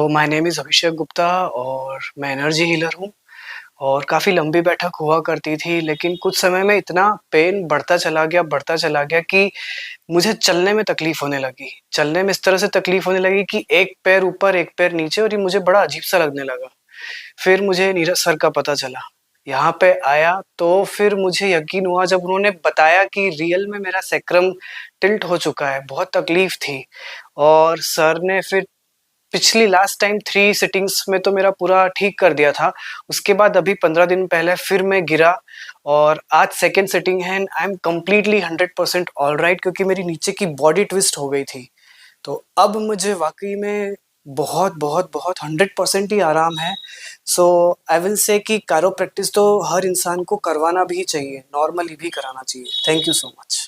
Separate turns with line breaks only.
My name is Abhishek Gupta और मैं energy healer हूँ और काफ़ी लंबी बैठक हुआ करती थी, लेकिन कुछ समय में इतना पेन बढ़ता चला गया कि मुझे चलने में तकलीफ़ होने लगी। चलने में इस तरह से तकलीफ़ होने लगी कि एक पैर ऊपर, एक पैर नीचे और ये मुझे बड़ा अजीब-सा लगने लगा। फिर मुझे नीरज सर का पता चला। यहाँ पे आया तो फिर मुझे यकीन हुआ जब उन्होंने बताया कि रियल में मेरा सैक्रम टिल्ट हो चुका है, बहुत तकलीफ़ थी और सर ने फिर पिछली लास्ट टाइम 3 सिटिंग्स में तो मेरा पूरा ठीक कर दिया था। उसके बाद अभी 15 दिन पहले फिर मैं गिरा और आज सेकंड सिटिंग है and I am completely 100% alright क्योंकि मेरी नीचे की बॉडी ट्विस्ट हो गई थी। तो अब मुझे वाक़ई में बहुत 100% ही आराम है। सो आई विल से कि काइरोप्रैक्टिस तो हर इंसान को करवाना भी चाहिए, नॉर्मली भी कराना चाहिए। Thank you so much.